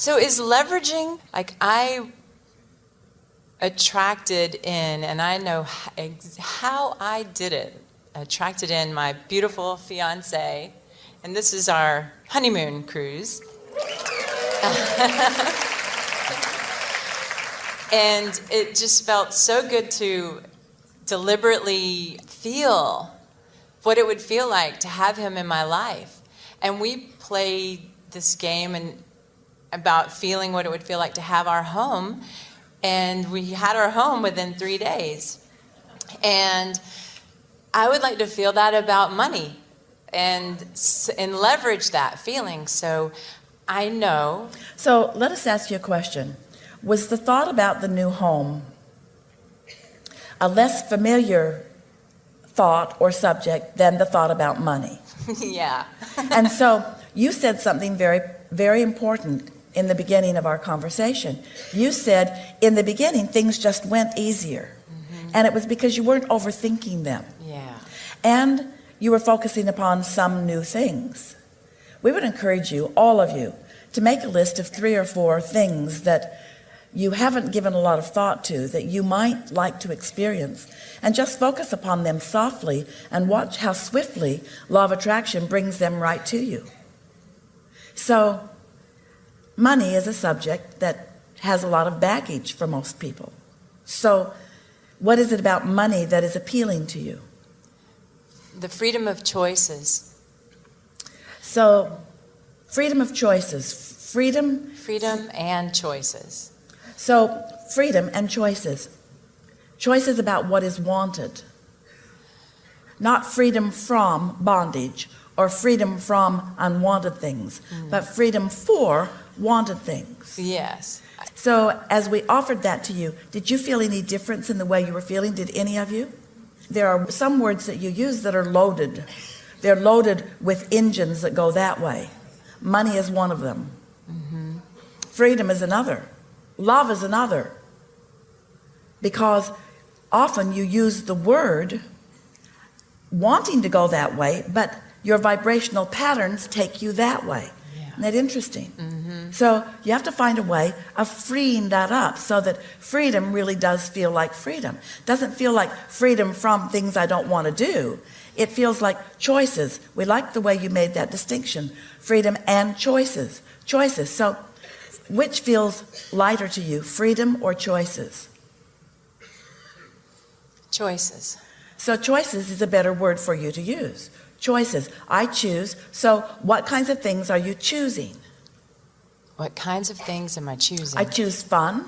So is leveraging, like I attracted in, and I know how I did it, attracted in my beautiful fiance, and this is our honeymoon cruise. And it just felt so good to deliberately feel what it would feel like to have him in my life. And we played this game and about feeling what it would feel like to have our home. And we had our home within 3 days. And I would like to feel that about money and leverage that feeling. So I know. So let us ask you a question. Was the thought about the new home a less familiar thought or subject than the thought about money? Yeah. And so you said something very, very important in the beginning of our conversation. You said in the beginning things just went easier. Mm-hmm. And it was because you weren't overthinking them. Yeah. And you were focusing upon some new things. We would encourage you, all of you, to make a list of 3 or 4 things that you haven't given a lot of thought to, that you might like to experience, and just focus upon them softly and watch how swiftly law of attraction brings them right to you. So money is a subject that has a lot of baggage for most people. So what is it about money that is appealing to you? The freedom of choices. So freedom of choices. Freedom and choices. So freedom and choices. Choices about what is wanted. Not freedom from bondage or freedom from unwanted things, but freedom for wanted things. Yes. So as we offered that to you, did you feel any difference in the way you were feeling? Did any of you? There are some words that you use that are loaded. They're loaded with engines that go that way. Money is one of them. Mm-hmm. Freedom is another. Love is another. Because often you use the word wanting to go that way, but your vibrational patterns take you that way. Yeah. Isn't that interesting? Mm-hmm. So you have to find a way of freeing that up so that freedom really does feel like freedom. It doesn't feel like freedom from things I don't want to do. It feels like choices. We like the way you made that distinction. Freedom and choices. Choices. So which feels lighter to you, freedom or choices? Choices. So choices is a better word for you to use. Choices. I choose. So what kinds of things are you choosing? What kinds of things am I choosing? I choose fun.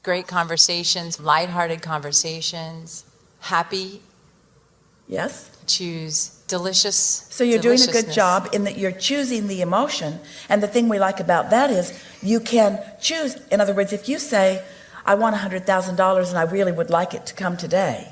Great conversations, lighthearted conversations, happy. Yes. Choose delicious. So you're doing a good job in that you're choosing the emotion. And the thing we like about that is you can choose. In other words, if you say, I want $100,000 and I really would like it to come today,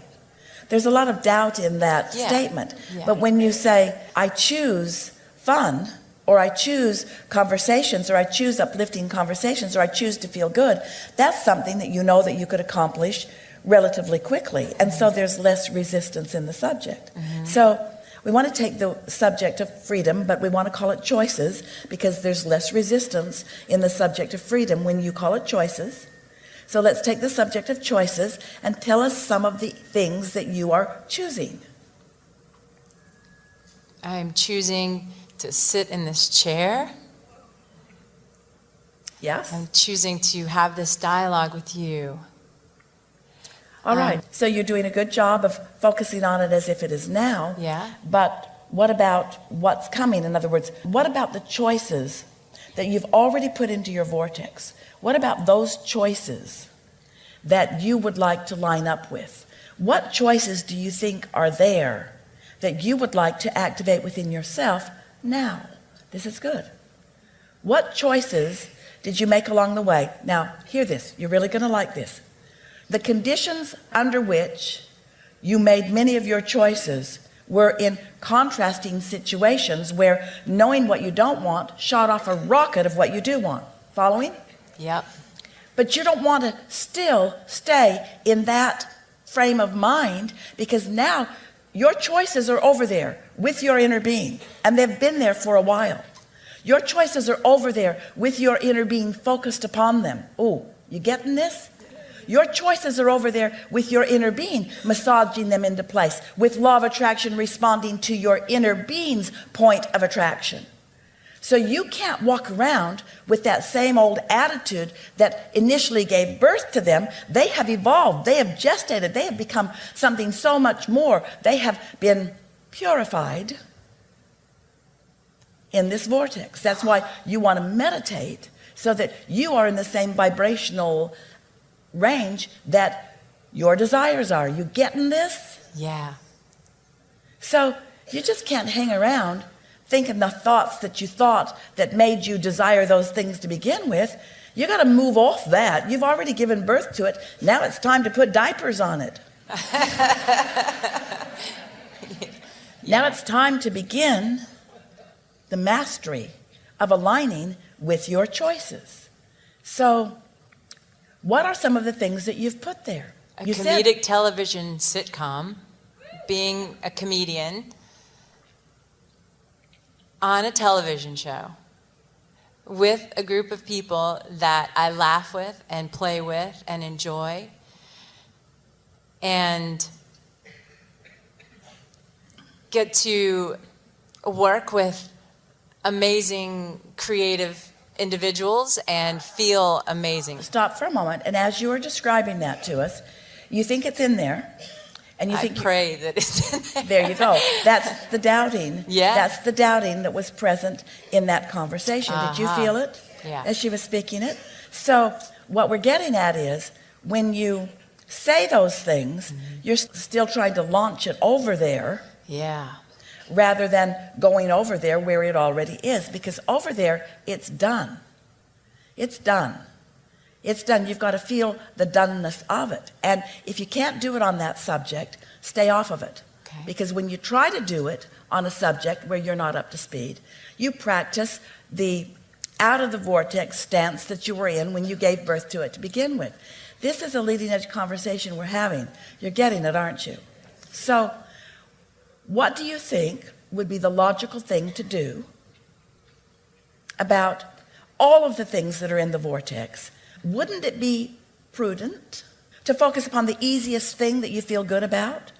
there's a lot of doubt in that statement. Yeah. But when you say, I choose fun, or I choose conversations, or I choose uplifting conversations, or I choose to feel good, that's something that you know that you could accomplish relatively quickly. And so there's less resistance in the subject. Mm-hmm. So we want to take the subject of freedom, but we want to call it choices because there's less resistance in the subject of freedom when you call it choices. So let's take the subject of choices and tell us some of the things that you are choosing. I'm choosing to sit in this chair. Yes. I'm choosing to have this dialogue with you. All right. So you're doing a good job of focusing on it as if it is now. Yeah. But what about what's coming? In other words, what about the choices that you've already put into your vortex? What about those choices that you would like to line up with? What choices do you think are there that you would like to activate within yourself now? This is good. What choices did you make along the way? Now, hear this. You're really going to like this. The conditions under which you made many of your choices were in contrasting situations where knowing what you don't want shot off a rocket of what you do want. Following? Yep. But you don't want to still stay in that frame of mind because now your choices are over there with your inner being and they've been there for a while. Your choices are over there with your inner being focused upon them. Oh, you getting this? Your choices are over there with your inner being, massaging them into place, with law of attraction responding to your inner being's point of attraction. So you can't walk around with that same old attitude that initially gave birth to them. They have evolved, they have gestated, they have become something so much more. They have been purified in this vortex. That's why you want to meditate, so that you are in the same vibrational range that your desires are. You getting this? Yeah. So you just can't hang around thinking the thoughts that you thought that made you desire those things to begin with. You got to move off that. You've already given birth to it. Now it's time to put diapers on it. Now it's time to begin the mastery of aligning with your choices. So what are some of the things that you've put there? A You comedic television sitcom, being a comedian on a television show with a group of people that I laugh with and play with and enjoy, and get to work with amazing creative individuals and feel amazing. Stop for a moment, and as you were describing that to us, you think it's in there, and you I think pray that it's in there. there you go. That's the doubting. Yeah. That's the doubting that was present in that conversation. Did you feel it? Yeah. As she was speaking it? So what we're getting at is, when you say those things, you're still trying to launch it over there, Yeah. rather than going over there where it already is, because over there it's done. It's done. It's done. You've got to feel the doneness of it. And if you can't do it on that subject, stay off of it. Okay. Because when you try to do it on a subject where you're not up to speed, you practice the out of the vortex stance that you were in when you gave birth to it to begin with. This is a leading edge conversation we're having. You're getting it, aren't you? So what do you think would be the logical thing to do about all of the things that are in the vortex? Wouldn't it be prudent to focus upon the easiest thing that you feel good about,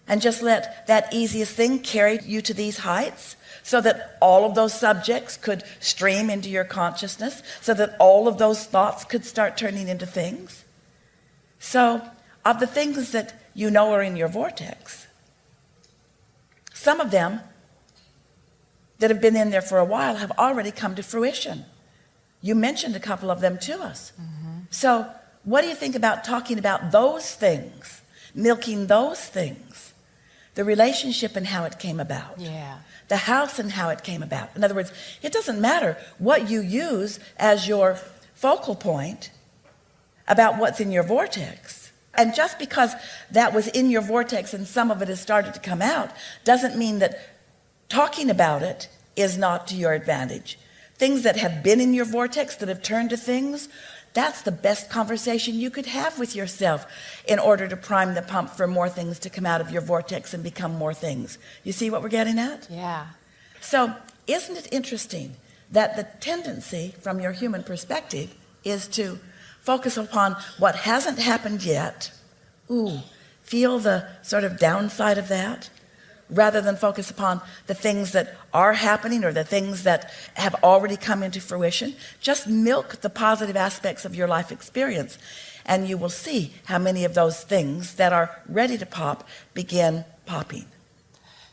and just let that easiest thing carry you to these heights, so that all of those subjects could stream into your consciousness, so that all of those thoughts could start turning into things? So of the things that you know are in your vortex, some of them that have been in there for a while have already come to fruition. You mentioned a couple of them to us. So what do you think about talking about those things, milking those things, the relationship and how it came about, Yeah. the house and how it came about? In other words, it doesn't matter what you use as your focal point about what's in your vortex. And just because that was in your vortex and some of it has started to come out, doesn't mean that talking about it is not to your advantage. Things that have been in your vortex that have turned to things, that's the best conversation you could have with yourself in order to prime the pump for more things to come out of your vortex and become more things. You see what we're getting at? Yeah. So isn't it interesting that the tendency from your human perspective is to focus upon what hasn't happened yet, feel the sort of downside of that, rather than focus upon the things that are happening or the things that have already come into fruition? Just milk the positive aspects of your life experience, and you will see how many of those things that are ready to pop begin popping.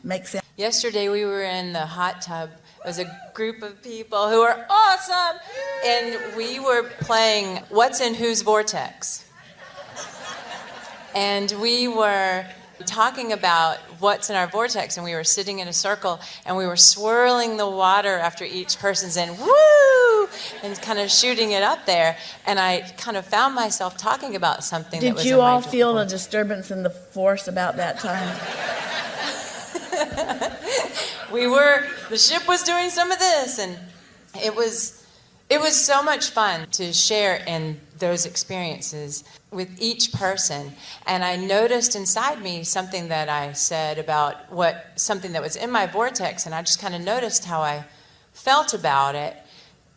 Make sense? Yesterday we were in the hot tub. It was a group of people who were awesome, and we were playing What's in Whose Vortex. And we were talking about what's in our vortex, and we were sitting in a circle, and we were swirling the water after each person's in, woo, and kind of shooting it up there. And I kind of found myself talking about something that Did was you in my all feel a vortex. disturbance in the force about that time? The ship was doing some of this, and it was so much fun to share in those experiences with each person. And I noticed inside me something that I said about something that was in my vortex, and I just kind of noticed how I felt about it,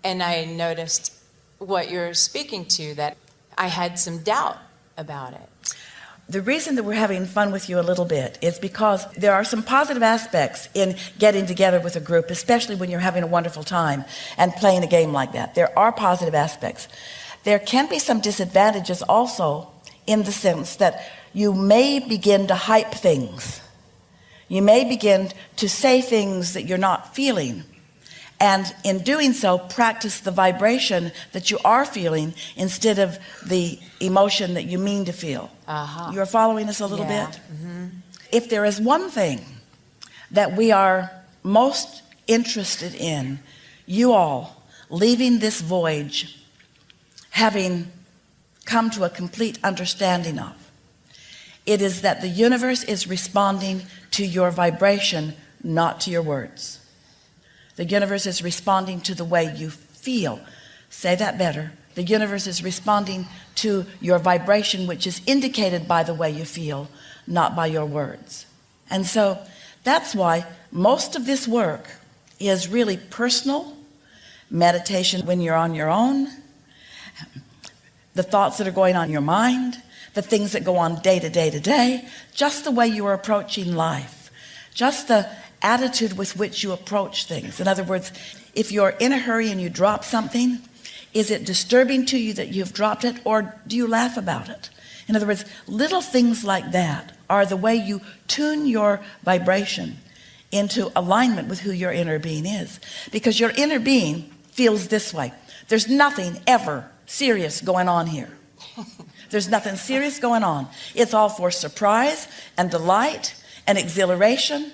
and I noticed what you're speaking to, that I had some doubt about it. The reason that we're having fun with you a little bit is because there are some positive aspects in getting together with a group, especially when you're having a wonderful time and playing a game like that. There are positive aspects. There can be some disadvantages also, in the sense that you may begin to hype things. You may begin to say things that you're not feeling. And in doing so, practice the vibration that you are feeling instead of the emotion that you mean to feel. You are following us a little bit? Mm-hmm. If there is one thing that we are most interested in, you all leaving this voyage having come to a complete understanding of, it is that the universe is responding to your vibration, not to your words. The universe is responding to the way you feel. Say that better. The universe is responding to your vibration, which is indicated by the way you feel, not by your words. And so that's why most of this work is really personal, meditation when you're on your own, the thoughts that are going on in your mind, the things that go on day to day to day, just the way you are approaching life, just the attitude with which you approach things. In other words, if you're in a hurry and you drop something, is it disturbing to you that you've dropped it, or do you laugh about it? In other words, little things like that are the way you tune your vibration into alignment with who your inner being is. Because your inner being feels this way. There's nothing ever serious going on here. There's nothing serious going on. It's all for surprise and delight and exhilaration.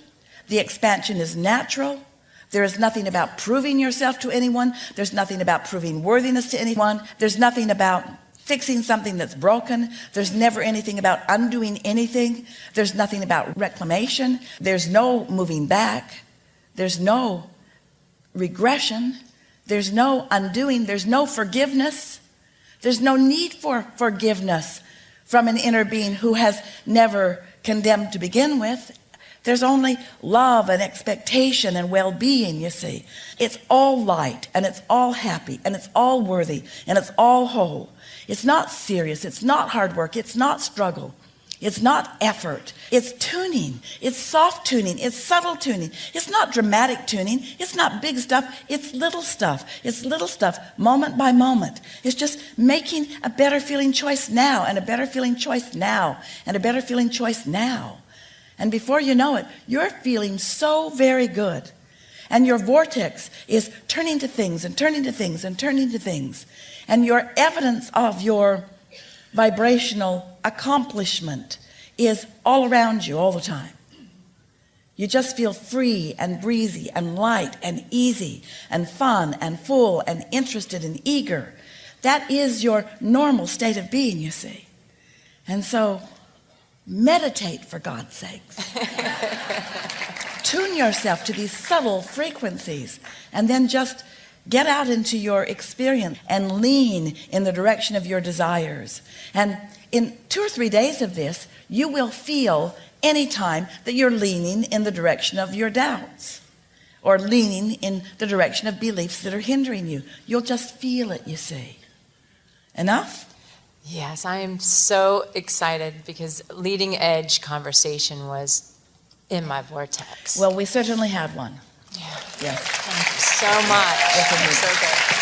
The expansion is natural. There is nothing about proving yourself to anyone. There's nothing about proving worthiness to anyone. There's nothing about fixing something that's broken. There's never anything about undoing anything. There's nothing about reclamation. There's no moving back. There's no regression. There's no undoing. There's no forgiveness. There's no need for forgiveness from an inner being who has never condemned to begin with. There's only love and expectation and well-being, you see. It's all light, and it's all happy, and it's all worthy, and it's all whole. It's not serious. It's not hard work. It's not struggle. It's not effort. It's tuning. It's soft tuning. It's subtle tuning. It's not dramatic tuning. It's not big stuff. It's little stuff. It's little stuff, moment by moment. It's just making a better feeling choice now, and a better feeling choice now, and a better feeling choice now. And before you know it, you're feeling so very good. And your vortex is turning to things and turning to things and turning to things. And your evidence of your vibrational accomplishment is all around you all the time. You just feel free and breezy and light and easy and fun and full and interested and eager. That is your normal state of being, you see. And so meditate, for God's sakes. Tune yourself to these subtle frequencies, and then just get out into your experience and lean in the direction of your desires. And in 2 or 3 days of this, you will feel anytime that you're leaning in the direction of your doubts or leaning in the direction of beliefs that are hindering you. You'll just feel it, you see. Enough? Yes, I am so excited because leading edge conversation was in my vortex. Well, we certainly had one. Yeah. Yes. Thank you so much. Yes, indeed. So good.